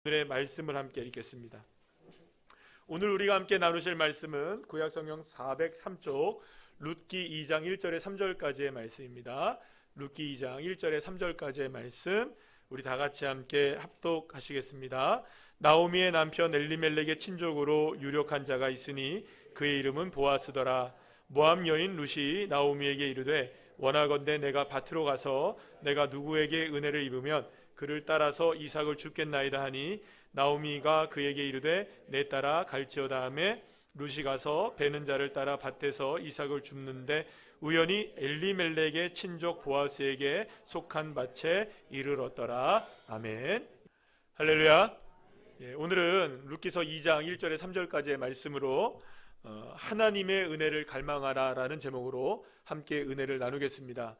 오늘의 말씀을 함께 읽겠습니다. 오늘 우리가 함께 나누실 말씀은 구약성경 403쪽 룻기 2장 1절에 3절까지의 말씀입니다. 룻기 2장 1절에 3절까지의 말씀 우리 다 같이 함께 합독하시겠습니다. 나오미의 남편 엘리멜렉의 친족으로 유력한 자가 있으니 그의 이름은 보아스더라. 모압 여인 룻이 나오미에게 이르되 원하건대 내가 밭으로 가서 내가 누구에게 은혜를 입으면 그를 따라서 이삭을 줍겠나이다 하니 나오미가 그에게 이르되 내 따라 갈지어다 하매 룻이 가서 베는 자를 따라 밭에서 이삭을 줍는데 우연히 엘리멜렉의 친족 보아스에게 속한 밭에 이르렀더라. 아멘. 할렐루야. 오늘은 룻기서 2장 1절에 3절까지의 말씀으로 하나님의 은혜를 갈망하라 라는 제목으로 함께 은혜를 나누겠습니다.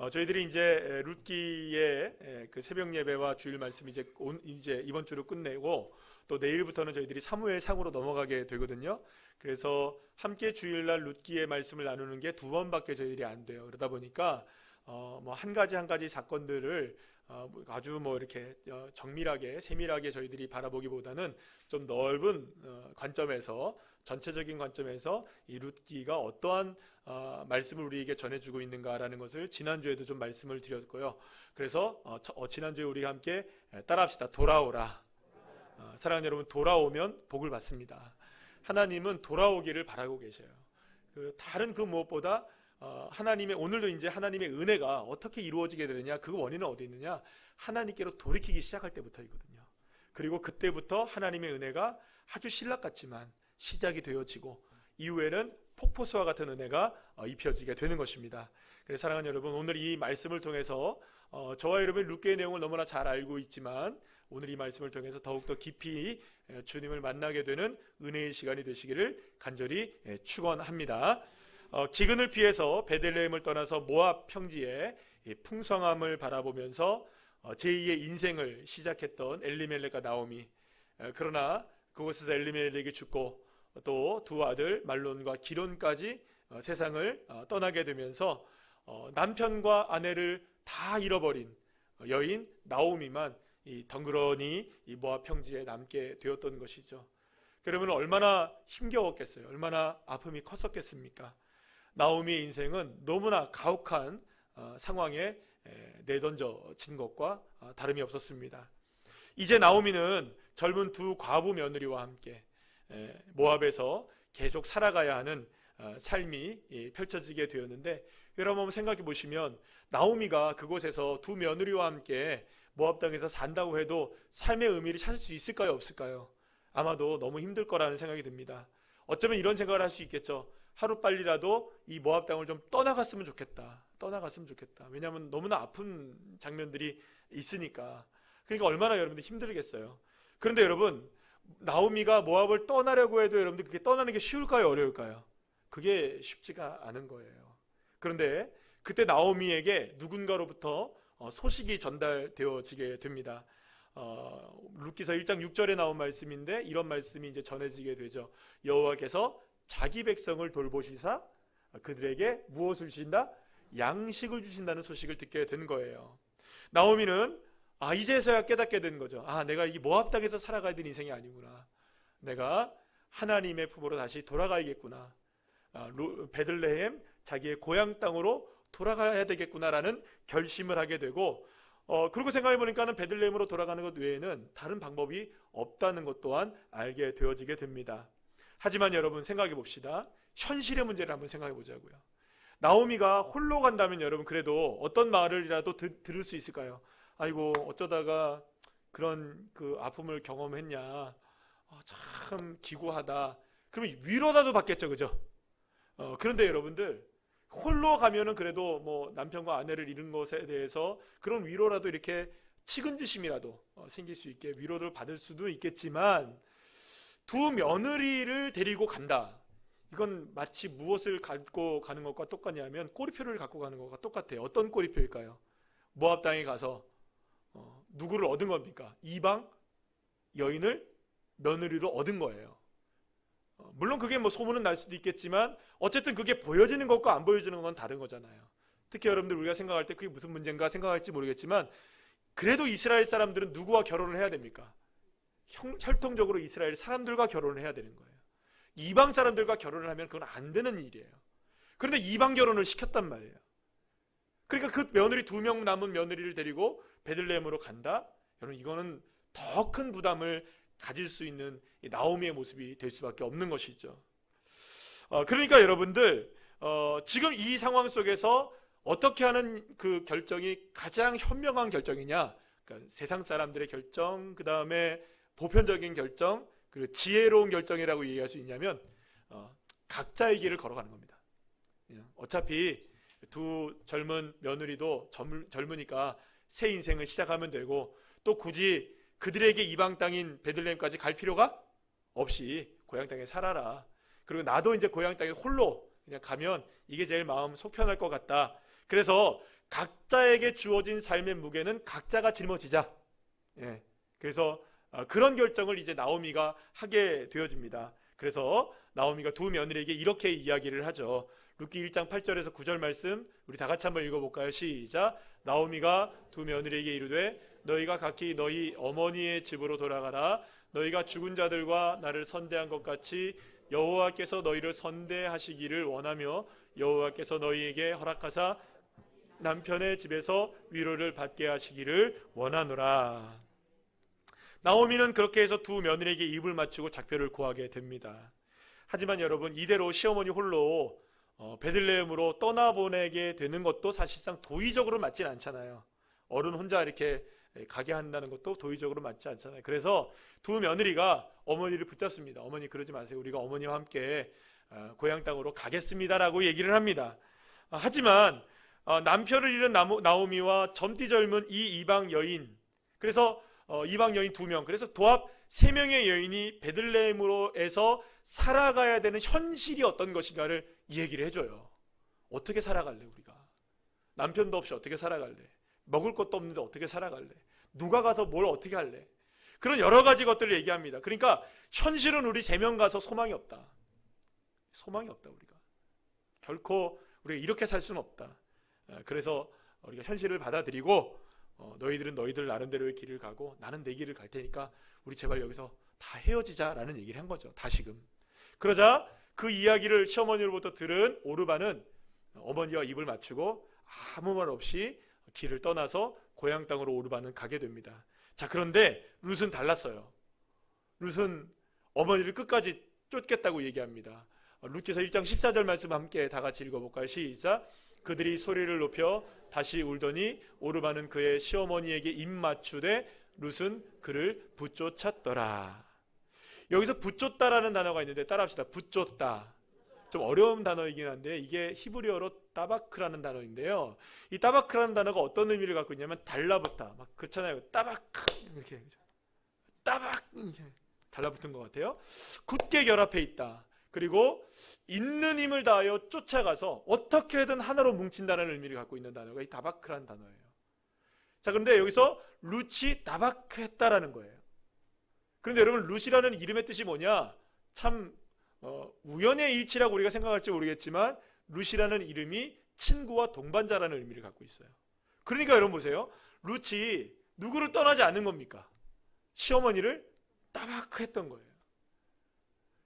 저희들이 이제 룻기의 그 새벽 예배와 주일 말씀 이제 이번 주로 끝내고 또 내일부터는 저희들이 사무엘상으로 넘어가게 되거든요. 그래서 함께 주일날 룻기의 말씀을 나누는 게 두 번밖에 저희들이 안 돼요. 그러다 보니까 뭐 한 가지 사건들을 아주 뭐 이렇게 정밀하게 세밀하게 저희들이 바라보기보다는 좀 넓은 관점에서 전체적인 관점에서 이 룻기가 어떠한 말씀을 우리에게 전해주고 있는가라는 것을 지난주에도 좀 말씀을 드렸고요. 그래서 지난주에 우리가 함께 따라합시다. 돌아오라. 사랑하는 여러분, 돌아오면 복을 받습니다. 하나님은 돌아오기를 바라고 계셔요. 다른 그 무엇보다 하나님의 오늘도 이제 하나님의 은혜가 어떻게 이루어지게 되느냐, 그 원인은 어디 있느냐, 하나님께로 돌이키기 시작할 때부터이거든요. 그리고 그때부터 하나님의 은혜가 아주 신락 같지만 시작이 되어지고 이후에는 폭포수와 같은 은혜가 입혀지게 되는 것입니다. 그래서 사랑하는 여러분, 오늘 이 말씀을 통해서 저와 여러분이 룻기의 내용을 너무나 잘 알고 있지만 오늘 이 말씀을 통해서 더욱더 깊이 주님을 만나게 되는 은혜의 시간이 되시기를 간절히 축원합니다. 기근을 피해서 베들레헴을 떠나서 모압 평지의 풍성함을 바라보면서 제2의 인생을 시작했던 엘리멜렉과 나오미, 그러나 그곳에서 엘리멜렉이 죽고 또 두 아들 말론과 기론까지 세상을 떠나게 되면서 남편과 아내를 다 잃어버린 여인 나오미만 덩그러니 이 모압 평지에 남게 되었던 것이죠. 그러면 얼마나 힘겨웠겠어요. 얼마나 아픔이 컸었겠습니까? 나오미의 인생은 너무나 가혹한 상황에 내던져진 것과 다름이 없었습니다. 이제 나오미는 젊은 두 과부 며느리와 함께 모압에서 계속 살아가야 하는 삶이 펼쳐지게 되었는데, 여러분 한번 생각해 보시면 나오미가 그곳에서 두 며느리와 함께 모압 땅에서 산다고 해도 삶의 의미를 찾을 수 있을까요, 없을까요? 아마도 너무 힘들 거라는 생각이 듭니다. 어쩌면 이런 생각을 할 수 있겠죠. 하루빨리라도 이 모압 땅을 좀 떠나갔으면 좋겠다. 왜냐하면 너무나 아픈 장면들이 있으니까. 그러니까 얼마나 여러분들 힘들겠어요. 그런데 여러분, 나오미가 모압을 떠나려고 해도 여러분들 그게 떠나는 게 쉬울까요, 어려울까요? 그게 쉽지가 않은 거예요. 그런데 그때 나오미에게 누군가로부터 소식이 전달되어지게 됩니다. 룻기서 1장 6절에 나온 말씀인데 이런 말씀이 이제 전해지게 되죠. 여호와께서 자기 백성을 돌보시사 그들에게 무엇을 주신다? 양식을 주신다는 소식을 듣게 된 거예요. 나오미는 이제서야 깨닫게 된 거죠. 내가 이 모압 땅에서 살아가야 되는 인생이 아니구나. 내가 하나님의 품으로 다시 돌아가야겠구나. 베들레헴 자기의 고향 땅으로 돌아가야 되겠구나라는 결심을 하게 되고, 그리고 생각해 보니까는 베들레헴으로 돌아가는 것 외에는 다른 방법이 없다는 것 또한 알게 되어지게 됩니다. 하지만 여러분 생각해 봅시다. 현실의 문제를 한번 생각해 보자고요. 나오미가 홀로 간다면 여러분 그래도 어떤 말을이라도 들을 수 있을까요? 아이고 어쩌다가 그런 그 아픔을 경험했냐, 참 기구하다. 그러면 위로라도 받겠죠, 그죠? 그런데 여러분들 홀로 가면은 그래도 뭐 남편과 아내를 잃은 것에 대해서 그런 위로라도 이렇게 측은지심이라도 생길 수 있게 위로를 받을 수도 있겠지만, 두 며느리를 데리고 간다. 이건 마치 무엇을 갖고 가는 것과 똑같냐면 꼬리표를 갖고 가는 것과 똑같아요. 어떤 꼬리표일까요? 모압 땅에 가서 누구를 얻은 겁니까? 이방 여인을 며느리로 얻은 거예요. 물론 그게 뭐 소문은 날 수도 있겠지만 어쨌든 그게 보여지는 것과 안 보여지는 건 다른 거잖아요. 특히 여러분들 우리가 생각할 때 그게 무슨 문제인가 생각할지 모르겠지만, 그래도 이스라엘 사람들은 누구와 결혼을 해야 됩니까? 혈통적으로 이스라엘 사람들과 결혼을 해야 되는 거예요. 이방 사람들과 결혼을 하면 그건 안 되는 일이에요. 그런데 이방 결혼을 시켰단 말이에요. 그러니까 그 며느리 2명 남은 며느리를 데리고 베들레헴으로 간다? 여러분, 이거는 더 큰 부담을 가질 수 있는 나오미의 모습이 될 수밖에 없는 것이죠. 그러니까 여러분들, 지금 이 상황 속에서 어떻게 하는 그 결정이 가장 현명한 결정이냐? 그러니까 세상 사람들의 결정, 그 다음에 보편적인 결정, 그리고 지혜로운 결정이라고 얘기할 수 있냐면 각자의 길을 걸어가는 겁니다. 어차피 두 젊은 며느리도 젊으니까 새 인생을 시작하면 되고, 또 굳이 그들에게 이방 땅인 베들레헴까지 갈 필요가 없이 고향 땅에 살아라. 그리고 나도 이제 고향 땅에 홀로 그냥 가면 이게 제일 마음 속 편할 것 같다. 그래서 각자에게 주어진 삶의 무게는 각자가 짊어지자. 그래서 그런 결정을 이제 나오미가 하게 되어집니다. 그래서 나오미가 두 며느리에게 이렇게 이야기를 하죠. 룻기 1장 8절에서 9절 말씀 우리 다 같이 한번 읽어볼까요? 시작. 나오미가 두 며느리에게 이르되 너희가 각기 너희 어머니의 집으로 돌아가라. 너희가 죽은 자들과 나를 선대한 것 같이 여호와께서 너희를 선대하시기를 원하며 여호와께서 너희에게 허락하사 남편의 집에서 위로를 받게 하시기를 원하노라. 나오미는 그렇게 해서 두 며느리에게 입을 맞추고 작별을 구하게 됩니다. 하지만 여러분, 이대로 시어머니 홀로 베들레헴으로 떠나보내게 되는 것도 사실상 도의적으로 맞진 않잖아요. 어른 혼자 이렇게 가게 한다는 것도 도의적으로 맞지 않잖아요. 그래서 두 며느리가 어머니를 붙잡습니다. 어머니 그러지 마세요. 우리가 어머니와 함께 고향 땅으로 가겠습니다라고 얘기를 합니다. 하지만 남편을 잃은 나오미와 젊디 젊은 이 이방 여인, 그래서 이방 여인 2명, 그래서 도합 3명의 여인이 베들레헴으로에서 살아가야 되는 현실이 어떤 것인가를 얘기를 해줘요. 어떻게 살아갈래 우리가? 남편도 없이 어떻게 살아갈래? 먹을 것도 없는데 어떻게 살아갈래? 누가 가서 뭘 어떻게 할래? 그런 여러 가지 것들을 얘기합니다. 그러니까 현실은 우리 3명 가서 소망이 없다. 소망이 없다. 우리가 결코 우리가 이렇게 살 수는 없다. 그래서 우리가 현실을 받아들이고 너희들은 너희들 나름대로의 길을 가고 나는 내 길을 갈 테니까 우리 제발 여기서 다 헤어지자라는 얘기를 한 거죠. 다시금. 그러자 그 이야기를 시어머니로부터 들은 오르바는 어머니와 입을 맞추고 아무 말 없이 길을 떠나서 고향 땅으로 오르바는 가게 됩니다. 자, 그런데 룻은 달랐어요. 룻은 어머니를 끝까지 쫓겠다고 얘기합니다. 룻기서 1장 14절 말씀 함께 다 같이 읽어볼까요? 시작. 그들이 소리를 높여 다시 울더니 오르바는 그의 시어머니에게 입 맞추되 룻은 그를 붙쫓았더라. 여기서 붙쫓다라는 단어가 있는데 따라합시다. 붙쫓다. 좀 어려운 단어이긴 한데 이게 히브리어로 따바크라는 단어인데요. 이 따바크라는 단어가 어떤 의미를 갖고 있냐면 달라붙다. 막 그렇잖아요. 따바크 이렇게 따박 이렇게 달라붙은 것 같아요. 굳게 결합해 있다. 그리고 있는 힘을 다하여 쫓아가서 어떻게든 하나로 뭉친다는 의미를 갖고 있는 단어가 이 다바크라는 단어예요. 자, 그런데 여기서 룻이 다바크했다라는 거예요. 그런데 여러분, 룻이라는 이름의 뜻이 뭐냐? 참 우연의 일치라고 우리가 생각할지 모르겠지만 룻이라는 이름이 친구와 동반자라는 의미를 갖고 있어요. 그러니까 여러분 보세요. 룻이 누구를 떠나지 않는 겁니까? 시어머니를 따바크했던 거예요.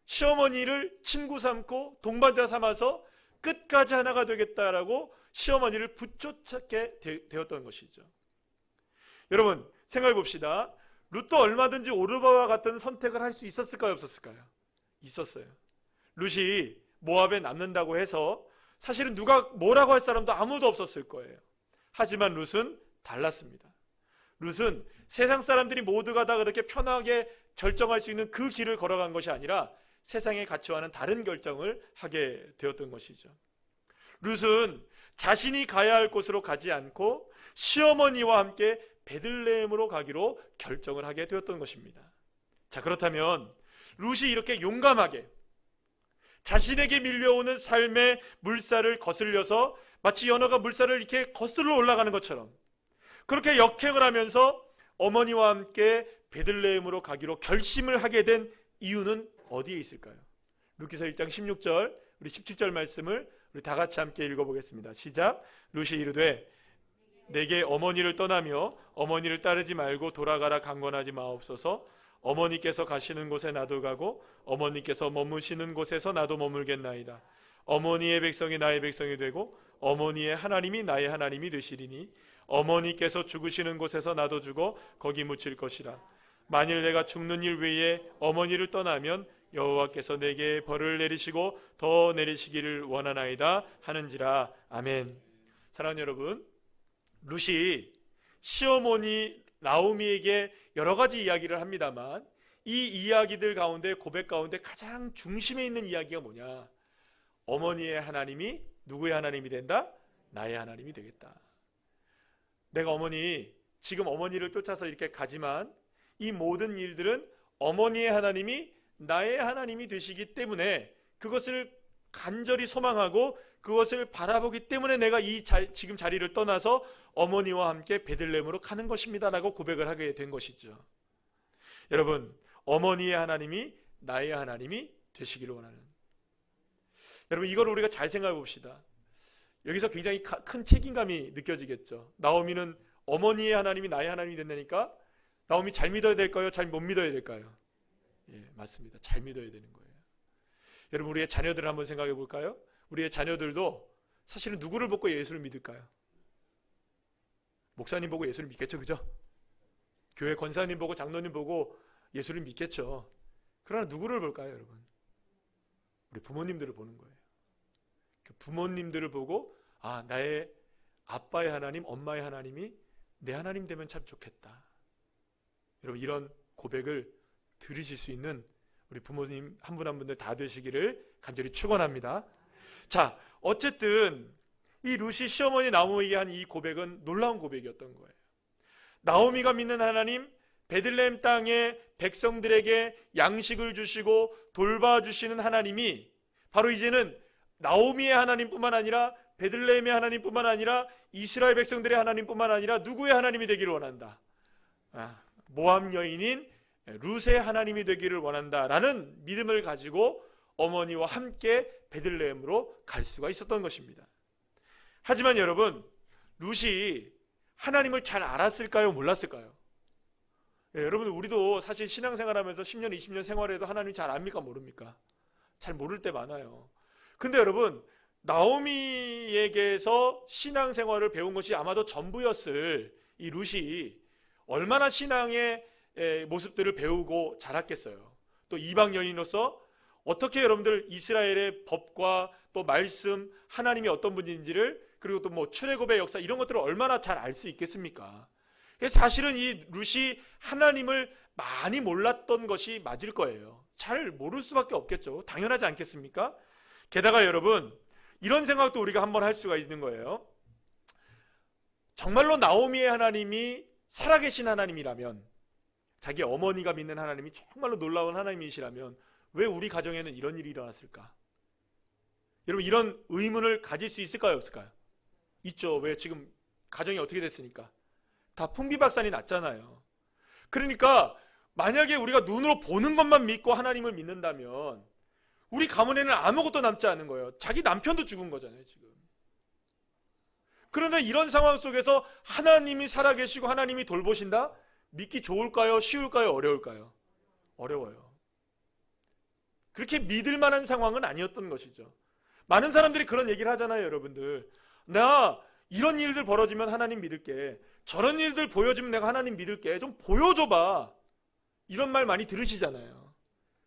시어머니를 친구 삼고 동반자 삼아서 끝까지 하나가 되겠다라고 시어머니를 붙쫓게 되었던 것이죠. 여러분 생각해 봅시다. 룻도 얼마든지 오르바와 같은 선택을 할 수 있었을까요? 없었을까요? 있었어요. 룻이 모압에 남는다고 해서 사실은 누가 뭐라고 할 사람도 아무도 없었을 거예요. 하지만 룻은 달랐습니다. 룻은 세상 사람들이 모두가 다 그렇게 편하게 결정할 수 있는 그 길을 걸어간 것이 아니라 세상의 가치와는 다른 결정을 하게 되었던 것이죠. 룻은 자신이 가야 할 곳으로 가지 않고 시어머니와 함께 베들레헴으로 가기로 결정을 하게 되었던 것입니다. 자, 그렇다면 룻이 이렇게 용감하게 자신에게 밀려오는 삶의 물살을 거슬려서 마치 연어가 물살을 이렇게 거슬러 올라가는 것처럼 그렇게 역행을 하면서 어머니와 함께 베들레헴으로 가기로 결심을 하게 된 이유는 어디에 있을까요? 룻기서 1장 16절 우리 17절 말씀을 우리 다 같이 함께 읽어보겠습니다. 시작. 룻이 이르되 내게 어머니를 떠나며 어머니를 따르지 말고 돌아가라 강권하지 마옵소서. 어머니께서 가시는 곳에 나도 가고 어머니께서 머무시는 곳에서 나도 머물겠나이다. 어머니의 백성이 나의 백성이 되고 어머니의 하나님이 나의 하나님이 되시리니 어머니께서 죽으시는 곳에서 나도 죽어 거기 묻힐 것이라. 만일 내가 죽는 일 외에 어머니를 떠나면 여호와께서 내게 벌을 내리시고 더 내리시기를 원하나이다 하는지라. 아멘. 사랑하는 여러분, 룻이 시어머니 나오미에게 여러 가지 이야기를 합니다만 이 이야기들 가운데, 고백 가운데 가장 중심에 있는 이야기가 뭐냐? 어머니의 하나님이 누구의 하나님이 된다? 나의 하나님이 되겠다. 내가 지금 어머니를 쫓아서 이렇게 가지만 이 모든 일들은 어머니의 하나님이 나의 하나님이 되시기 때문에 그것을 간절히 소망하고 그것을 바라보기 때문에 내가 지금 자리를 떠나서 어머니와 함께 베들레헴으로 가는 것입니다 라고 고백을 하게 된 것이죠. 여러분, 어머니의 하나님이 나의 하나님이 되시기를 원하는, 여러분 이걸 우리가 잘 생각해 봅시다. 여기서 굉장히 큰 책임감이 느껴지겠죠. 나오미는 어머니의 하나님이 나의 하나님이 된다니까 나오미 잘 믿어야 될까요? 잘 못 믿어야 될까요? 예, 맞습니다. 잘 믿어야 되는 거예요. 여러분, 우리의 자녀들을 한번 생각해 볼까요? 우리의 자녀들도 사실은 누구를 보고 예수를 믿을까요? 목사님 보고 예수를 믿겠죠, 그죠? 교회 권사님 보고 장로님 보고 예수를 믿겠죠. 그러나 누구를 볼까요, 여러분? 우리 부모님들을 보는 거예요. 그 부모님들을 보고 나의 아빠의 하나님, 엄마의 하나님이 내 하나님 되면 참 좋겠다. 여러분, 이런 고백을 들으실 수 있는 우리 부모님 한 분 한 분들 다 되시기를 간절히 축원합니다. 자, 어쨌든 이 룻이 시어머니 나오미에게 한 이 고백은 놀라운 고백이었던 거예요. 나오미가 믿는 하나님, 베들레헴 땅의 백성들에게 양식을 주시고 돌봐주시는 하나님이 바로 이제는 나오미의 하나님뿐만 아니라 베들레헴의 하나님뿐만 아니라 이스라엘 백성들의 하나님뿐만 아니라 누구의 하나님이 되기를 원한다. 모압 여인인 룻의 하나님이 되기를 원한다라는 믿음을 가지고 어머니와 함께 베들레헴으로 갈 수가 있었던 것입니다. 하지만 여러분, 룻이 하나님을 잘 알았을까요? 몰랐을까요? 여러분, 우리도 사실 신앙생활하면서 10년, 20년 생활해도 하나님 잘 압니까? 모릅니까? 잘 모를 때 많아요. 근데 여러분, 나오미에게서 신앙생활을 배운 것이 아마도 전부였을 이 룻이 얼마나 신앙의 모습들을 배우고 자랐겠어요. 또 이방 여인으로서 어떻게 여러분들 이스라엘의 법과 또 말씀, 하나님이 어떤 분인지를, 그리고 또 뭐 출애굽의 역사 이런 것들을 얼마나 잘 알 수 있겠습니까? 그래서 사실은 이 룻이 하나님을 많이 몰랐던 것이 맞을 거예요. 잘 모를 수밖에 없겠죠. 당연하지 않겠습니까? 게다가 여러분, 이런 생각도 우리가 한번 할 수가 있는 거예요. 정말로 나오미의 하나님이 살아계신 하나님이라면, 자기 어머니가 믿는 하나님이 정말로 놀라운 하나님이시라면 왜 우리 가정에는 이런 일이 일어났을까? 여러분, 이런 의문을 가질 수 있을까요? 없을까요? 있죠. 왜? 지금 가정이 어떻게 됐으니까 다 풍비박산이 났잖아요. 그러니까 만약에 우리가 눈으로 보는 것만 믿고 하나님을 믿는다면 우리 가문에는 아무것도 남지 않은 거예요. 자기 남편도 죽은 거잖아요, 지금. 그런데 이런 상황 속에서 하나님이 살아계시고 하나님이 돌보신다? 믿기 좋을까요? 쉬울까요? 어려울까요? 어려워요. 그렇게 믿을 만한 상황은 아니었던 것이죠. 많은 사람들이 그런 얘기를 하잖아요, 여러분들. 나 이런 일들 벌어지면 하나님 믿을게. 저런 일들 보여지면 내가 하나님 믿을게. 좀 보여줘봐. 이런 말 많이 들으시잖아요.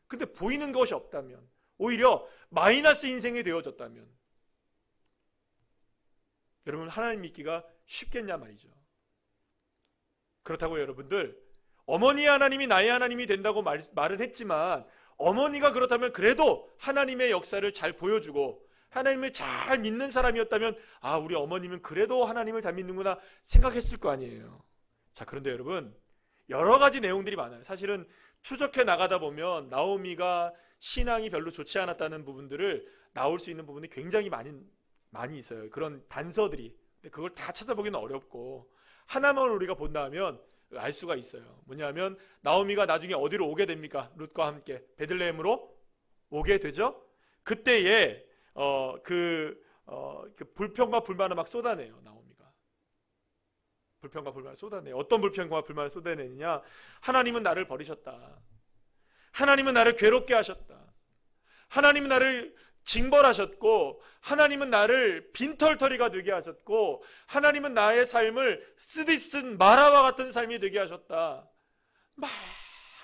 근데 보이는 것이 없다면, 오히려 마이너스 인생이 되어졌다면 여러분, 하나님 믿기가 쉽겠냐 말이죠. 그렇다고 여러분들, 어머니의 하나님이 나의 하나님이 된다고 말은 했지만 어머니가 그렇다면 그래도 하나님의 역사를 잘 보여주고 하나님을 잘 믿는 사람이었다면 우리 어머님은 그래도 하나님을 잘 믿는구나 생각했을 거 아니에요. 자, 그런데 여러분, 여러 가지 내용들이 많아요. 사실은 추적해 나가다 보면 나오미가 신앙이 별로 좋지 않았다는 부분들을 나올 수 있는 부분이 굉장히 많이 있어요. 그런 단서들이. 근데 그걸 다 찾아보기는 어렵고 하나만 우리가 본다면 알 수가 있어요. 뭐냐면 나오미가 나중에 어디로 오게 됩니까? 룻과 함께 베들레헴으로 오게 되죠. 그때에 그 불평과 불만을 막 쏟아내요, 나오미가. 불평과 불만을 쏟아내요. 어떤 불평과 불만을 쏟아내느냐? 하나님은 나를 버리셨다. 하나님은 나를 괴롭게 하셨다. 하나님은 나를 징벌하셨고, 하나님은 나를 빈털터리가 되게 하셨고, 하나님은 나의 삶을 쓰디 쓴 마라와 같은 삶이 되게 하셨다. 막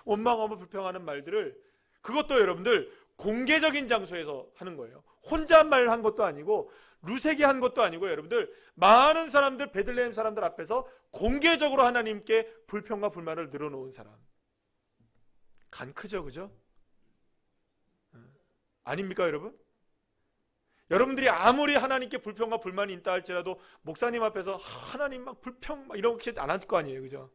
원망하고 불평하는 말들을, 그것도 여러분들 공개적인 장소에서 하는 거예요. 혼자 말한 것도 아니고 루세기 한 것도 아니고, 여러분들 많은 사람들, 베들레헴 사람들 앞에서 공개적으로 하나님께 불평과 불만을 늘어놓은 사람. 간 크죠, 그죠? 아닙니까, 여러분? 여러분들이 아무리 하나님께 불평과 불만이 있다 할지라도 목사님 앞에서 하나님 막 불평 막 이렇게 안 할 거 아니에요, 그죠?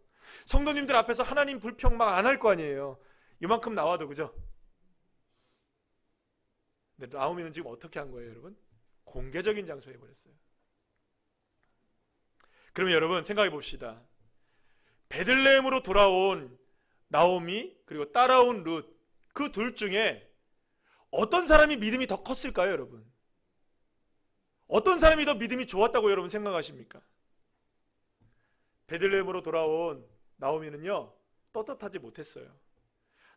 성도님들 앞에서 하나님 불평 막 안 할 거 아니에요. 이만큼 나와도, 그죠? 근데 나오미는 지금 어떻게 한 거예요, 여러분? 공개적인 장소에 버렸어요. 그러면 여러분 생각해 봅시다. 베들레헴으로 돌아온 나오미 그리고 따라온 룻, 그 둘 중에 어떤 사람이 믿음이 더 컸을까요, 여러분? 어떤 사람이 더 믿음이 좋았다고 여러분 생각하십니까? 베들레헴으로 돌아온 나오미는요, 떳떳하지 못했어요.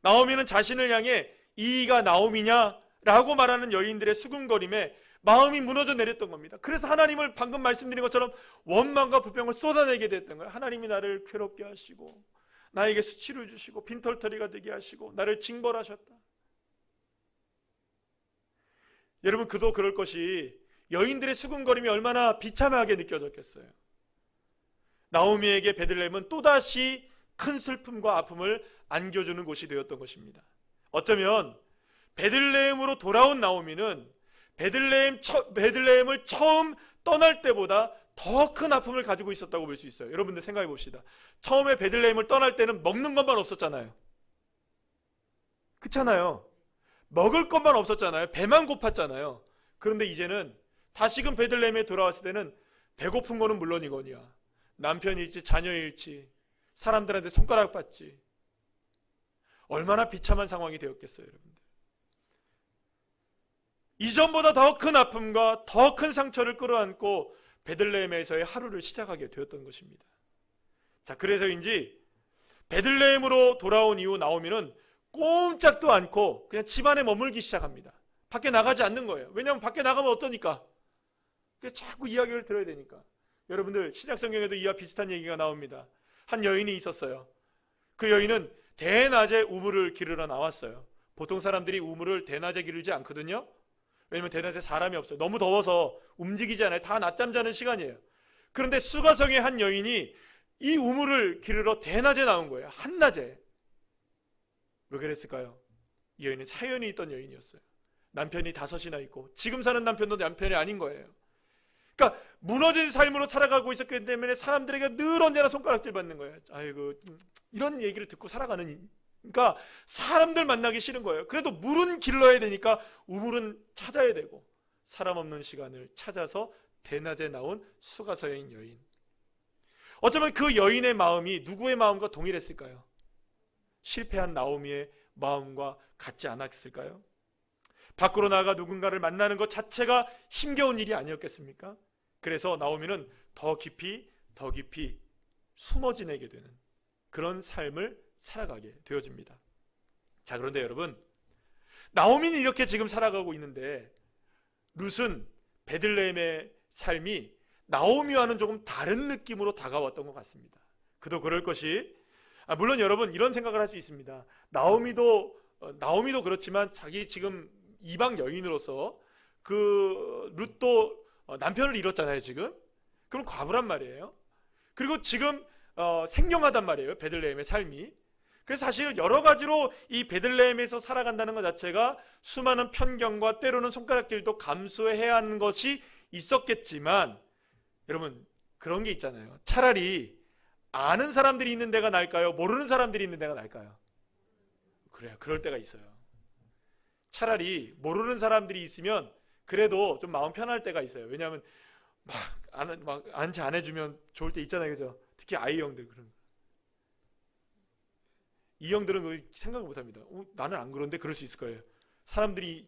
나오미는 자신을 향해 이가 나오미냐라고 말하는 여인들의 수군거림에 마음이 무너져 내렸던 겁니다. 그래서 하나님을 방금 말씀드린 것처럼 원망과 불평을 쏟아내게 됐던 거예요. 하나님이 나를 괴롭게 하시고 나에게 수치를 주시고 빈털터리가 되게 하시고 나를 징벌하셨다. 여러분, 그도 그럴 것이 여인들의 수군거림이 얼마나 비참하게 느껴졌겠어요. 나오미에게 베들레헴은 또다시 큰 슬픔과 아픔을 안겨주는 곳이 되었던 것입니다. 어쩌면 베들레헴으로 돌아온 나오미는 베들레헴을 처음 떠날 때보다 더 큰 아픔을 가지고 있었다고 볼 수 있어요. 여러분들 생각해 봅시다. 처음에 베들레헴을 떠날 때는 먹는 것만 없었잖아요. 그렇잖아요. 먹을 것만 없었잖아요. 배만 고팠잖아요. 그런데 이제는 다시금 베들레헴에 돌아왔을 때는 배고픈 거는 물론이거니와 남편일지 자녀일지 사람들한테 손가락 받지, 얼마나 비참한 상황이 되었겠어요, 여러분들. 이전보다 더 큰 아픔과 더 큰 상처를 끌어안고 베들레헴에서의 하루를 시작하게 되었던 것입니다. 자, 그래서인지 베들레헴으로 돌아온 이후 나오미는 꼼짝도 않고 그냥 집안에 머물기 시작합니다. 밖에 나가지 않는 거예요. 왜냐하면 밖에 나가면 어떠니까? 자꾸 이야기를 들어야 되니까. 여러분들 신약성경에도 이와 비슷한 얘기가 나옵니다. 한 여인이 있었어요. 그 여인은 대낮에 우물을 기르러 나왔어요. 보통 사람들이 우물을 대낮에 기르지 않거든요. 왜냐면 대낮에 사람이 없어요. 너무 더워서 움직이지 않아요. 다 낮잠 자는 시간이에요. 그런데 수가성의 한 여인이 이 우물을 기르러 대낮에 나온 거예요. 한낮에. 왜 그랬을까요? 이 여인은 사연이 있던 여인이었어요. 남편이 5이나 있고 지금 사는 남편도 남편이 아닌 거예요. 그러니까 무너진 삶으로 살아가고 있었기 때문에 사람들에게 늘 언제나 손가락질 받는 거예요. 아이고, 이런 얘기를 듣고 살아가는, 그러니까 사람들 만나기 싫은 거예요. 그래도 물은 길러야 되니까 우물은 찾아야 되고, 사람 없는 시간을 찾아서 대낮에 나온 수가서인 여인. 어쩌면 그 여인의 마음이 누구의 마음과 동일했을까요? 실패한 나오미의 마음과 같지 않았을까요? 밖으로 나가 누군가를 만나는 것 자체가 힘겨운 일이 아니었겠습니까? 그래서 나오미는 더 깊이 숨어 지내게 되는 그런 삶을 살아가게 되어집니다. 자, 그런데 여러분, 나오미는 이렇게 지금 살아가고 있는데 룻은 베들레헴의 삶이 나오미와는 조금 다른 느낌으로 다가왔던 것 같습니다. 그도 그럴 것이, 물론 여러분 이런 생각을 할 수 있습니다. 나오미도 그렇지만 자기 지금 이방 여인으로서 그 룻도 남편을 잃었잖아요, 지금. 그럼 과부란 말이에요. 그리고 지금 생경하단 말이에요, 베들레헴의 삶이. 그래서 사실 여러 가지로 이 베들레헴에서 살아간다는 것 자체가 수많은 편견과 때로는 손가락질도 감수해야 하는 것이 있었겠지만, 여러분 그런 게 있잖아요. 차라리 아는 사람들이 있는 데가 나을까요? 모르는 사람들이 있는 데가 나을까요? 그래요, 그럴 때가 있어요. 차라리 모르는 사람들이 있으면 그래도 좀 마음 편할 때가 있어요. 왜냐하면 막 안치 안 해주면 좋을 때 있잖아요, 그죠? 특히 아이 형들 그런. 이 형들은 생각을 못합니다. 나는 안 그런데 그럴 수 있을 거예요.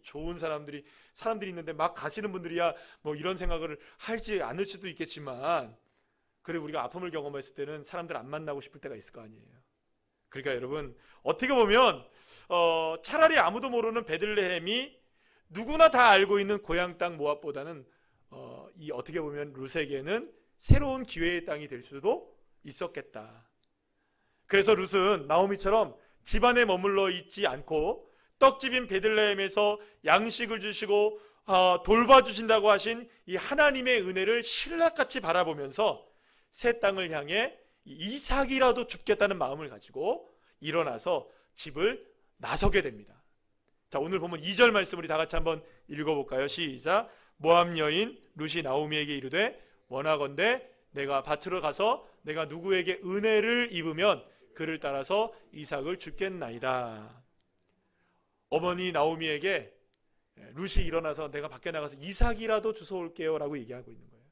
좋은 사람들이 있는데 막 가시는 분들이야 뭐 이런 생각을 하지 않을 수도 있겠지만, 그리고 우리가 아픔을 경험했을 때는 사람들 안 만나고 싶을 때가 있을 거 아니에요. 그러니까 여러분 어떻게 보면 차라리 아무도 모르는 베들레헴이 누구나 다 알고 있는 고향 땅 모압보다는 이 어떻게 보면 룻에게는 새로운 기회의 땅이 될 수도 있었겠다. 그래서 룻은 나오미처럼 집안에 머물러 있지 않고 떡집인 베들레헴에서 양식을 주시고 돌봐주신다고 하신 이 하나님의 은혜를 신랑같이 바라보면서 새 땅을 향해 이삭이라도 줍겠다는 마음을 가지고 일어나서 집을 나서게 됩니다. 자, 오늘 보면 2절 말씀 우리 다 같이 한번 읽어볼까요? 시작. 모압 여인 룻이 나오미에게 이르되 원하건대 내가 밭으로 가서 내가 누구에게 은혜를 입으면 그를 따라서 이삭을 줍겠나이다. 어머니 나오미에게 룻이 일어나서 내가 밖에 나가서 이삭이라도 주워올게요 라고 얘기하고 있는 거예요.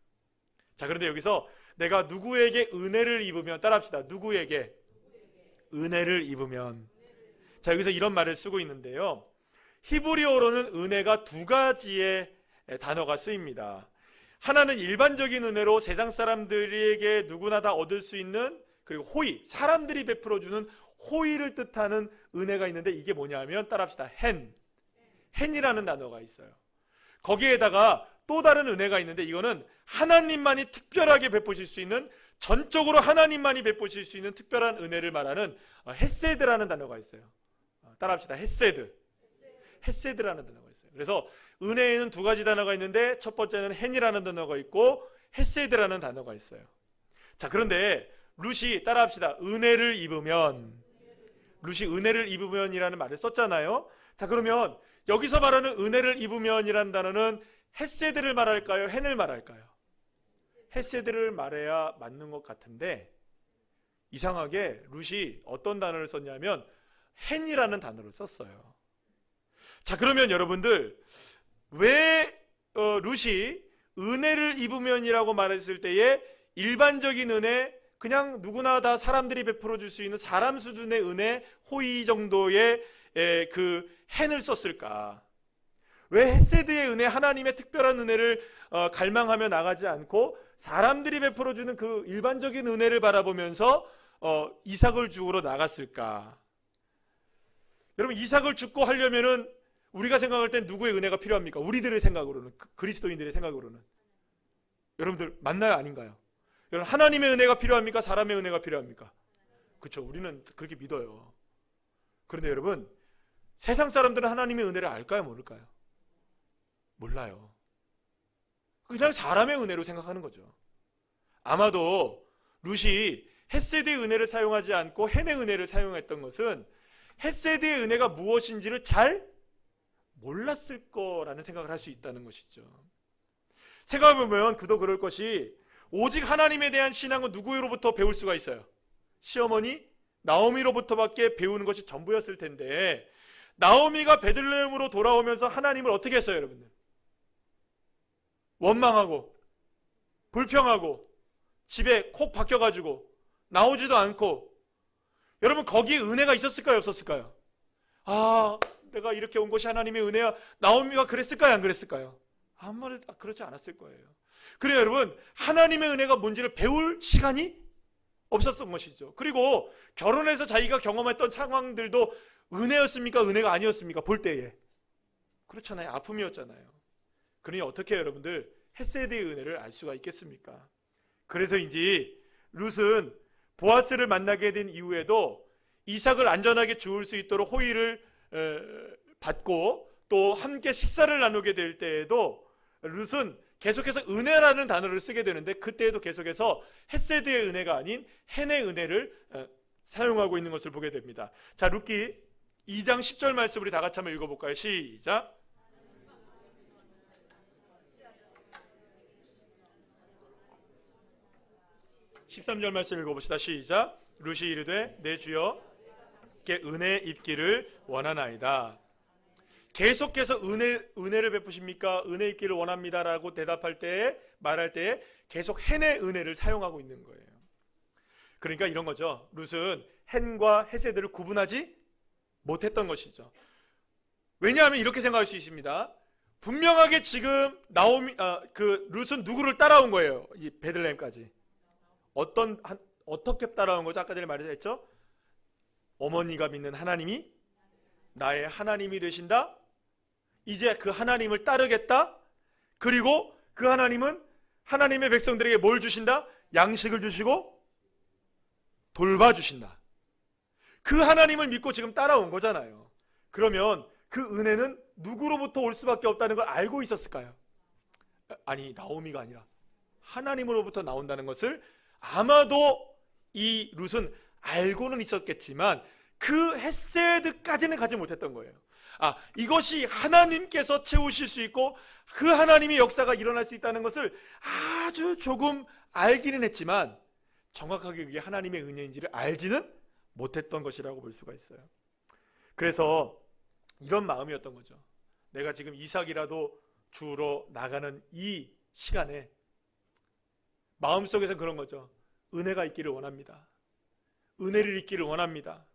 자, 그런데 여기서 내가 누구에게 은혜를 입으면, 따라합시다. 누구에게 은혜를 입으면. 자, 여기서 이런 말을 쓰고 있는데요, 히브리어로는 은혜가 두 가지의 단어가 쓰입니다. 하나는 일반적인 은혜로 세상 사람들에게 누구나 다 얻을 수 있는, 그리고 호의, 사람들이 베풀어주는 호의를 뜻하는 은혜가 있는데, 이게 뭐냐면 따라합시다. 헨이라는 단어가 있어요. 거기에다가 또 다른 은혜가 있는데, 이거는 하나님만이 특별하게 베푸실 수 있는, 전적으로 하나님만이 베푸실 수 있는 특별한 은혜를 말하는 헤세드라는 단어가 있어요. 따라합시다. 헤세드라는 단어가 있어요. 그래서 은혜에는 두 가지 단어가 있는데, 첫 번째는 헨이라는 단어가 있고 헤세드라는 단어가 있어요. 자, 그런데 룻이, 따라합시다. 은혜를 입으면, 룻이 은혜를 입으면이라는 말을 썼잖아요. 자, 그러면 여기서 말하는 은혜를 입으면이라는 단어는 헤세드를 말할까요? 헨을 말할까요? 헤세드를 말해야 맞는 것 같은데, 이상하게 룻이 어떤 단어를 썼냐면 헨이라는 단어를 썼어요. 자, 그러면 여러분들, 왜 룻이 은혜를 입으면이라고 말했을 때에 일반적인 은혜, 그냥 누구나 다 사람들이 베풀어 줄 수 있는 사람 수준의 은혜, 호의 정도의 그 헨을 썼을까? 왜 헤세드의 은혜, 하나님의 특별한 은혜를 갈망하며 나가지 않고 사람들이 베풀어 주는 그 일반적인 은혜를 바라보면서 이삭을 죽으러 나갔을까? 여러분, 이삭을 죽고 하려면은 우리가 생각할 땐 누구의 은혜가 필요합니까? 우리들의 생각으로는, 그리스도인들의 생각으로는. 여러분들 맞나요? 아닌가요? 여러분, 하나님의 은혜가 필요합니까? 사람의 은혜가 필요합니까? 그렇죠. 우리는 그렇게 믿어요. 그런데 여러분, 세상 사람들은 하나님의 은혜를 알까요? 모를까요? 몰라요. 그냥 사람의 은혜로 생각하는 거죠. 아마도 룻이 헤세드의 은혜를 사용하지 않고 헨의 은혜를 사용했던 것은 헤세드의 은혜가 무엇인지를 잘 몰랐을 거라는 생각을 할 수 있다는 것이죠. 생각해보면 그도 그럴 것이, 오직 하나님에 대한 신앙은 누구로부터 배울 수가 있어요? 시어머니 나오미로부터밖에 배우는 것이 전부였을 텐데, 나오미가 베들레헴으로 돌아오면서 하나님을 어떻게 했어요, 여러분들? 원망하고 불평하고 집에 콕 박혀가지고 나오지도 않고. 여러분, 거기에 은혜가 있었을까요, 없었을까요? 아, 내가 이렇게 온 것이 하나님의 은혜야. 나오미가 그랬을까요, 안 그랬을까요? 아무래도 그렇지 않았을 거예요. 그래요, 여러분, 하나님의 은혜가 뭔지를 배울 시간이 없었던 것이죠. 그리고 결혼해서 자기가 경험했던 상황들도 은혜였습니까, 은혜가 아니었습니까? 볼 때에 그렇잖아요. 아픔이었잖아요. 그러니 어떻게 여러분들 헤세드의 은혜를 알 수가 있겠습니까? 그래서인지 룻은 보아스를 만나게 된 이후에도 이삭을 안전하게 죽을 수 있도록 호의를 받고 또 함께 식사를 나누게 될 때에도 룻은 계속해서 은혜라는 단어를 쓰게 되는데, 그때에도 계속해서 헤세드의 은혜가 아닌 헨의 은혜를 사용하고 있는 것을 보게 됩니다. 자, 룻기 2장 10절 말씀 우리 다 같이 한번 읽어볼까요? 시작. (13절) 말씀 읽어봅시다. 시작. 룻이 이르되 내 주여께 은혜 입기를 원하나이다. 계속해서 은혜를 베푸십니까? 은혜 입기를 원합니다라고 대답할 때에, 말할 때에 계속 헨의 은혜를 사용하고 있는 거예요. 그러니까 이런 거죠. 룻은 헨과 헤세드를 구분하지 못했던 것이죠. 왜냐하면 이렇게 생각할 수 있습니다. 분명하게 지금 룻은 누구를 따라온 거예요? 이 베들레헴까지. 어떻게 따라온 거죠? 아까 전에 말했죠? 어머니가 믿는 하나님이 나의 하나님이 되신다. 이제 그 하나님을 따르겠다. 그리고 그 하나님은 하나님의 백성들에게 뭘 주신다? 양식을 주시고 돌봐주신다. 그 하나님을 믿고 지금 따라온 거잖아요. 그러면 그 은혜는 누구로부터 올 수밖에 없다는 걸 알고 있었을까요? 아니, 나오미가 아니라 하나님으로부터 나온다는 것을 아마도 이 룻은 알고는 있었겠지만 그 헤세드까지는 가지 못했던 거예요. 이것이 하나님께서 채우실 수 있고 그 하나님의 역사가 일어날 수 있다는 것을 아주 조금 알기는 했지만 정확하게 그게 하나님의 은혜인지를 알지는 못했던 것이라고 볼 수가 있어요. 그래서 이런 마음이었던 거죠. 내가 지금 이삭이라도 주우러 나가는 이 시간에 마음속에서 그런 거죠. 은혜가 있기를 원합니다. 은혜를 있기를 원합니다.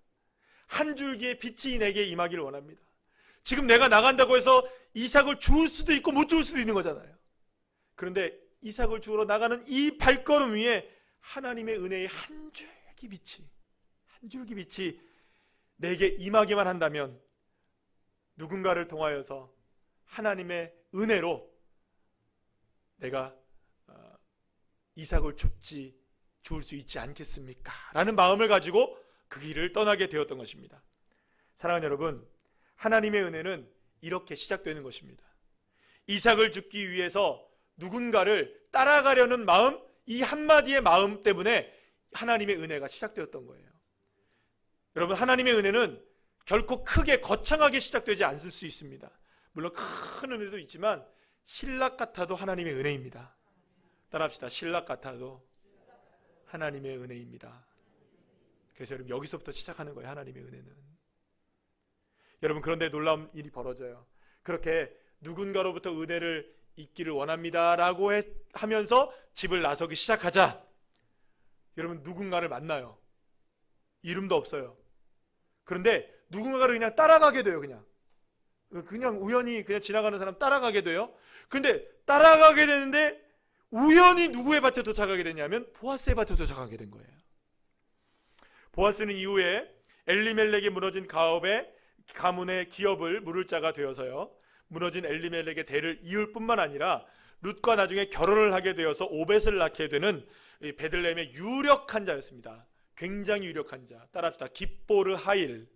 한 줄기의 빛이 내게 임하기를 원합니다. 지금 내가 나간다고 해서 이삭을 주울 수도 있고 못 주울 수도 있는 거잖아요. 그런데 이삭을 주우러 나가는 이 발걸음 위에 하나님의 은혜의 한 줄기 빛이 내게 임하기만 한다면 누군가를 통하여서 하나님의 은혜로 내가 이삭을 주울 수 있지 않겠습니까? 라는 마음을 가지고 그 길을 떠나게 되었던 것입니다. 사랑하는 여러분, 하나님의 은혜는 이렇게 시작되는 것입니다. 이삭을 죽기 위해서 누군가를 따라가려는 마음, 이 한마디의 마음 때문에 하나님의 은혜가 시작되었던 거예요. 여러분, 하나님의 은혜는 결코 크게 거창하게 시작되지 않을 수 있습니다. 물론 큰 은혜도 있지만 신락 같아도 하나님의 은혜입니다. 따라합시다. 신락 같아도 하나님의 은혜입니다. 그래서 여러분, 여기서부터 시작하는 거예요. 하나님의 은혜는. 여러분, 그런데 놀라운 일이 벌어져요. 그렇게 누군가로부터 은혜를 있기를 원합니다 라고 하면서 집을 나서기 시작하자 여러분, 누군가를 만나요. 이름도 없어요. 그런데 누군가를 그냥 따라가게 돼요. 그냥 우연히 그냥 지나가는 사람 따라가게 돼요. 근데 따라가게 되는데 우연히 누구의 밭에 도착하게 되냐면 보아스의 밭에 도착하게 된 거예요. 보아스는 이후에 엘리멜렉의 무너진 가문의 기업을 물을 자가 되어서요, 무너진 엘리멜렉의 대를 이을 뿐만 아니라 룻과 나중에 결혼을 하게 되어서 오벳을 낳게 되는 베들레헴의 유력한 자였습니다. 굉장히 유력한 자. 따라합시다. 깁보르 하일.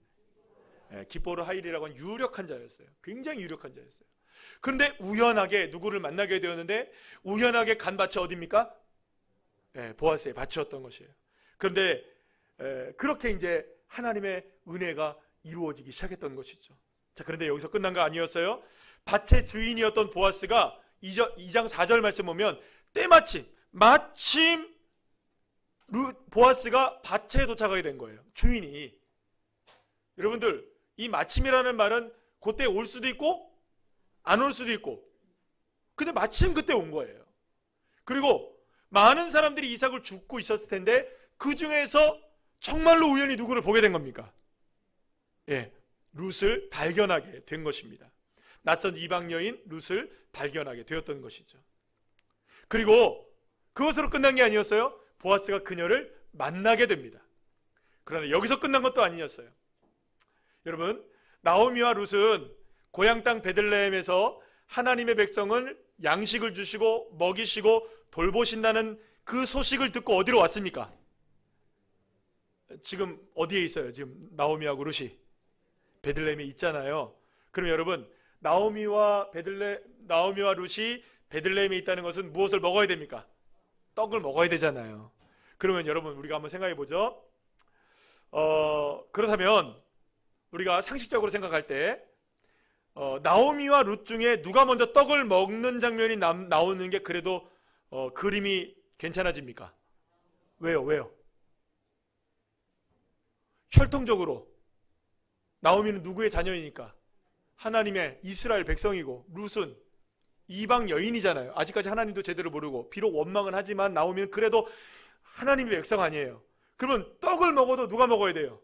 깁보르 하일이라고 하는 유력한 자였어요. 굉장히 유력한 자였어요. 그런데 우연하게 누구를 만나게 되었는데 우연하게 간 밭이 어디입니까? 보아스의 밭이었던 것이에요. 그런데 그렇게 이제 하나님의 은혜가 이루어지기 시작했던 것이죠. 자, 그런데 여기서 끝난 거 아니었어요? 밭의 주인이었던 보아스가 2장 4절 말씀 보면 마침 보아스가 밭에 도착하게 된 거예요. 주인이. 여러분들, 이 마침이라는 말은 그때 올 수도 있고 안 올 수도 있고, 근데 마침 그때 온 거예요. 그리고 많은 사람들이 이삭을 죽고 있었을 텐데 그 중에서 정말로 우연히 누구를 보게 된 겁니까? 룻을 발견하게 된 것입니다. 낯선 이방 여인 룻을 발견하게 되었던 것이죠. 그리고 그것으로 끝난 게 아니었어요. 보아스가 그녀를 만나게 됩니다. 그러나 여기서 끝난 것도 아니었어요. 여러분, 나오미와 룻은 고향 땅 베들레헴에서 하나님의 백성을 양식을 주시고 먹이시고 돌보신다는 그 소식을 듣고 어디로 왔습니까? 지금 어디에 있어요? 지금 나오미하고 룻이 베들레헴에 있잖아요. 그럼 여러분, 나오미와 룻이 베들레헴에 있다는 것은 무엇을 먹어야 됩니까? 떡을 먹어야 되잖아요. 그러면 여러분, 우리가 한번 생각해 보죠. 그렇다면 우리가 상식적으로 생각할 때 나오미와 룻 중에 누가 먼저 떡을 먹는 장면이 나오는 게 그래도 그림이 괜찮아집니까? 왜요? 혈통적으로 나오미는 누구의 자녀이니까? 하나님의 이스라엘 백성이고 룻은 이방 여인이잖아요. 아직까지 하나님도 제대로 모르고 비록 원망은 하지만 나오미는 그래도 하나님의 백성 아니에요. 그러면 떡을 먹어도 누가 먹어야 돼요?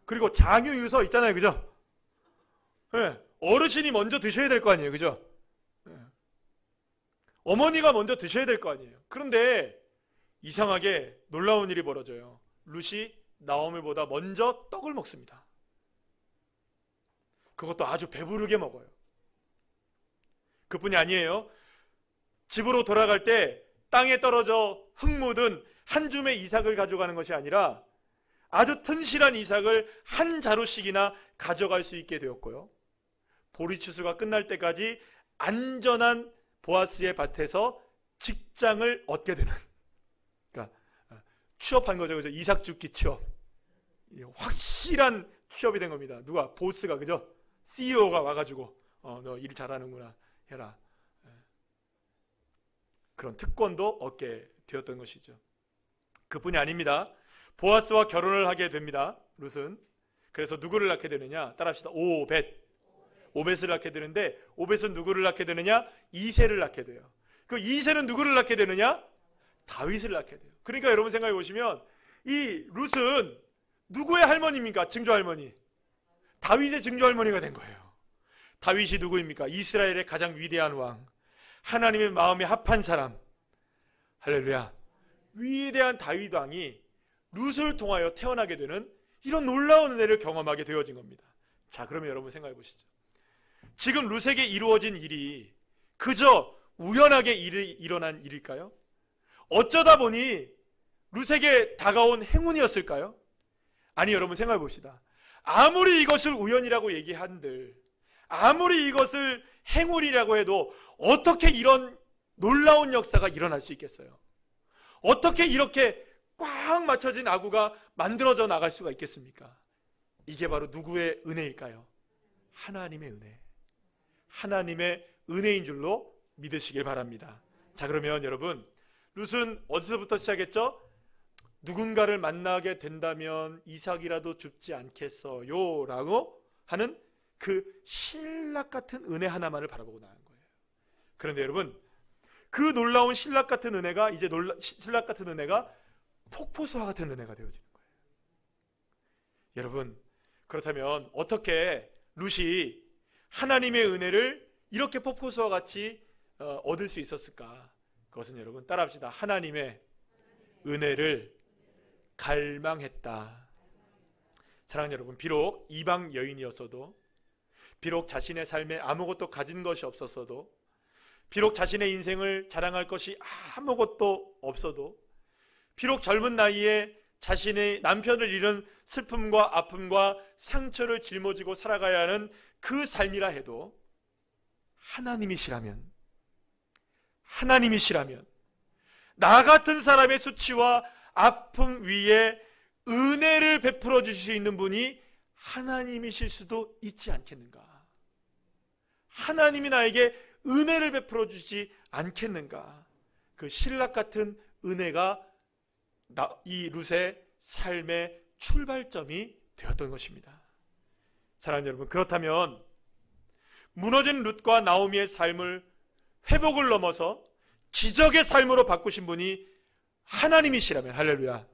그리고 장유유서 있잖아요. 그죠? 어르신이 먼저 드셔야 될 거 아니에요. 그죠? 어머니가 먼저 드셔야 될 거 아니에요. 그런데 이상하게 놀라운 일이 벌어져요. 룻이 나오미보다 먼저 떡을 먹습니다. 그것도 아주 배부르게 먹어요. 그뿐이 아니에요. 집으로 돌아갈 때 땅에 떨어져 흙 묻은 한 줌의 이삭을 가져가는 것이 아니라 아주 튼실한 이삭을 한 자루씩이나 가져갈 수 있게 되었고요. 보리추수가 끝날 때까지 안전한 보아스의 밭에서 직장을 얻게 되는, 그러니까 취업한 거죠. 그죠? 이삭 줍기 취업. 확실한 취업이 된 겁니다. 누가? 보스가, 그죠? CEO가 와가지고 너 일 잘하는구나 해라. 그런 특권도 얻게 되었던 것이죠. 그뿐이 아닙니다. 보아스와 결혼을 하게 됩니다. 룻은. 그래서 누구를 낳게 되느냐? 따라합시다. 오벳을 낳게 되는데, 오벳은 누구를 낳게 되느냐? 이새를 낳게 돼요. 그 이새는 누구를 낳게 되느냐? 다윗을 낳게 돼요. 그러니까 여러분 생각해 보시면 이 룻은 누구의 할머니입니까? 증조할머니. 다윗의 증조할머니가 된 거예요. 다윗이 누구입니까? 이스라엘의 가장 위대한 왕, 하나님의 마음에 합한 사람. 할렐루야. 위대한 다윗 왕이 룻을 통하여 태어나게 되는 이런 놀라운 은혜를 경험하게 되어진 겁니다. 자, 그러면 여러분 생각해 보시죠. 지금 룻에게 이루어진 일이 그저 우연하게 일어난 일일까요? 어쩌다 보니 룻에게 다가온 행운이었을까요? 아니, 여러분 생각해 봅시다. 아무리 이것을 우연이라고 얘기한들, 아무리 이것을 행운이라고 해도 어떻게 이런 놀라운 역사가 일어날 수 있겠어요? 어떻게 이렇게 꽉 맞춰진 아구가 만들어져 나갈 수가 있겠습니까? 이게 바로 누구의 은혜일까요? 하나님의 은혜. 하나님의 은혜인 줄로 믿으시길 바랍니다. 자, 그러면 여러분, 룻은 어디서부터 시작했죠? 누군가를 만나게 된다면 이삭이라도 줍지 않겠어요? 라고 하는 그 신락 같은 은혜 하나만을 바라보고 나간 거예요. 그런데 여러분, 그 놀라운 신락 같은 은혜가 이제 신락 같은 은혜가 폭포수와 같은 은혜가 되어지는 거예요. 여러분, 그렇다면 어떻게 룻이 하나님의 은혜를 이렇게 폭포수와 같이 얻을 수 있었을까? 그것은 여러분 따라합시다. 하나님의 은혜를 갈망했다. 사랑하는 여러분, 비록 이방 여인이었어도, 비록 자신의 삶에 아무것도 가진 것이 없었어도, 비록 자신의 인생을 자랑할 것이 아무것도 없어도, 비록 젊은 나이에 자신의 남편을 잃은 슬픔과 아픔과 상처를 짊어지고 살아가야 하는 그 삶이라 해도 하나님이시라면 나 같은 사람의 수치와 아픔 위에 은혜를 베풀어 주실 수 있는 분이 하나님이실 수도 있지 않겠는가? 하나님이 나에게 은혜를 베풀어 주지 않겠는가? 그 신락 같은 은혜가 이 룻의 삶의 출발점이 되었던 것입니다. 사랑하는 여러분, 그렇다면 무너진 룻과 나오미의 삶을 회복을 넘어서 기적의 삶으로 바꾸신 분이 하나님이시라면, 할렐루야,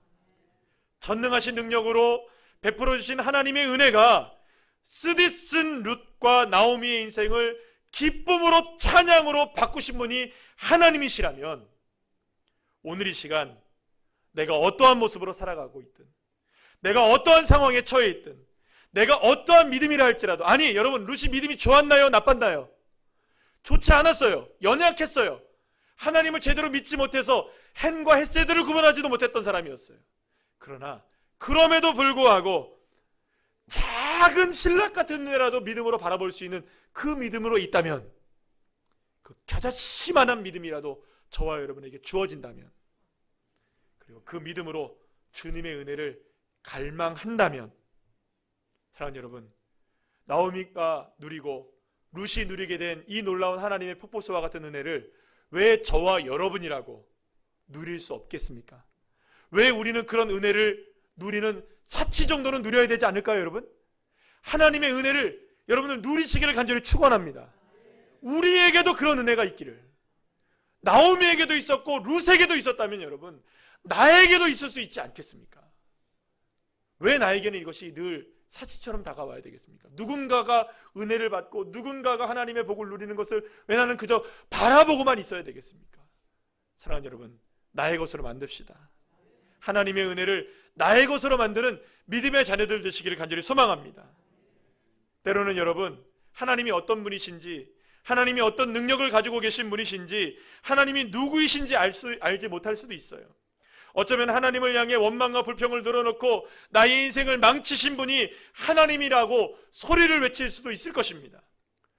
전능하신 능력으로 베풀어 주신 하나님의 은혜가 쓰디쓴 룻과 나오미의 인생을 기쁨으로 찬양으로 바꾸신 분이 하나님이시라면, 오늘 이 시간 내가 어떠한 모습으로 살아가고 있든, 내가 어떠한 상황에 처해 있든, 내가 어떠한 믿음이라 할지라도, 아니 여러분, 룻이 믿음이 좋았나요? 나빴나요? 좋지 않았어요. 연약했어요. 하나님을 제대로 믿지 못해서 헨과 헷세드를 구분하지도 못했던 사람이었어요. 그러나 그럼에도 불구하고 작은 신락 같은 은혜라도 믿음으로 바라볼 수 있는 그 믿음으로 있다면, 그 겨자씨만한 믿음이라도 저와 여러분에게 주어진다면, 그리고 그 믿음으로 주님의 은혜를 갈망한다면, 사랑하는 여러분, 나오미가 누리고 룻이 누리게 된 이 놀라운 하나님의 폭포수와 같은 은혜를 왜 저와 여러분이라고 누릴 수 없겠습니까? 왜 우리는 그런 은혜를 누리는 사치 정도는 누려야 되지 않을까요, 여러분? 하나님의 은혜를 여러분들 누리시기를 간절히 축원합니다. 우리에게도 그런 은혜가 있기를. 나오미에게도 있었고 룻에게도 있었다면 여러분, 나에게도 있을 수 있지 않겠습니까? 왜 나에게는 이것이 늘 사치처럼 다가와야 되겠습니까? 누군가가 은혜를 받고 누군가가 하나님의 복을 누리는 것을 왜 나는 그저 바라보고만 있어야 되겠습니까? 사랑하는 여러분, 나의 것으로 만듭시다. 하나님의 은혜를 나의 것으로 만드는 믿음의 자녀들 되시기를 간절히 소망합니다. 때로는 여러분, 하나님이 어떤 분이신지, 하나님이 어떤 능력을 가지고 계신 분이신지, 하나님이 누구이신지 알지 못할 수도 있어요. 어쩌면 하나님을 향해 원망과 불평을 늘어놓고 나의 인생을 망치신 분이 하나님이라고 소리를 외칠 수도 있을 것입니다.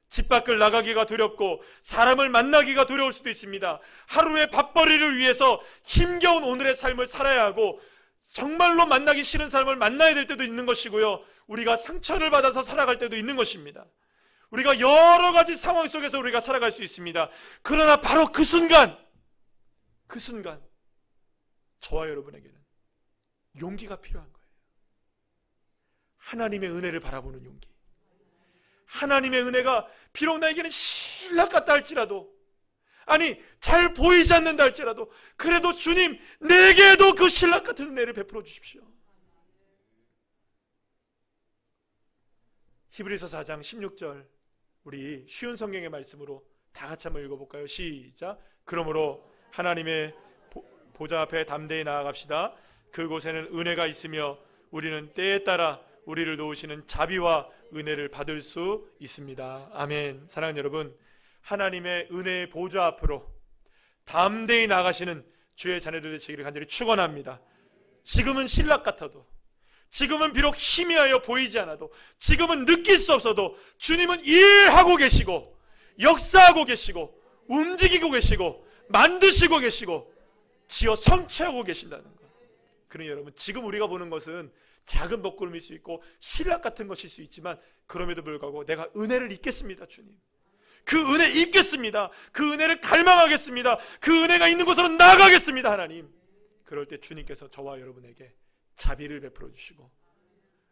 집 밖을 나가기가 두렵고 사람을 만나기가 두려울 수도 있습니다. 하루의 밥벌이를 위해서 힘겨운 오늘의 삶을 살아야 하고 정말로 만나기 싫은 사람을 만나야 될 때도 있는 것이고요, 우리가 상처를 받아서 살아갈 때도 있는 것입니다. 우리가 여러 가지 상황 속에서 우리가 살아갈 수 있습니다. 그러나 바로 그 순간 저와 여러분에게는 용기가 필요한 거예요. 하나님의 은혜를 바라보는 용기. 하나님의 은혜가 비록 나에게는 신락 같다 할지라도, 아니 잘 보이지 않는다 할지라도, 그래도 주님 내게도 그 신락 같은 은혜를 베풀어 주십시오. 히브리서 4장 16절, 우리 쉬운 성경의 말씀으로 다 같이 한번 읽어볼까요? 시작. 그러므로 하나님의 보좌 앞에 담대히 나아갑시다. 그곳에는 은혜가 있으며 우리는 때에 따라 우리를 도우시는 자비와 은혜를 받을 수 있습니다. 아멘. 사랑하는 여러분, 하나님의 은혜의 보좌 앞으로 담대히 나가시는 주의 자녀들 되시기를 간절히 축원합니다. 지금은 신락 같아도, 지금은 비록 희미하여 보이지 않아도, 지금은 느낄 수 없어도 주님은 일하고 계시고 역사하고 계시고 움직이고 계시고 만드시고 계시고 지어 성취하고 계신다는 것. 그러니 여러분, 지금 우리가 보는 것은 작은 먹구름일 수 있고 신락 같은 것일 수 있지만, 그럼에도 불구하고 내가 은혜를 입겠습니다. 주님, 그 은혜 입겠습니다. 그 은혜를 갈망하겠습니다. 그 은혜가 있는 곳으로 나가겠습니다. 하나님, 그럴 때 주님께서 저와 여러분에게 자비를 베풀어 주시고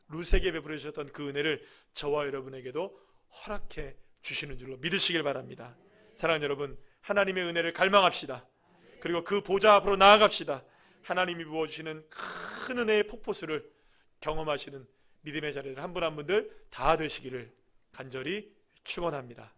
룻에게 베풀어 주셨던 그 은혜를 저와 여러분에게도 허락해 주시는 줄로 믿으시길 바랍니다. 사랑하는 여러분, 하나님의 은혜를 갈망합시다. 그리고 그 보좌 앞으로 나아갑시다. 하나님이 부어주시는 큰 은혜의 폭포수를 경험하시는 믿음의 자리들 한 분 한 분들 다 되시기를 간절히 축원합니다.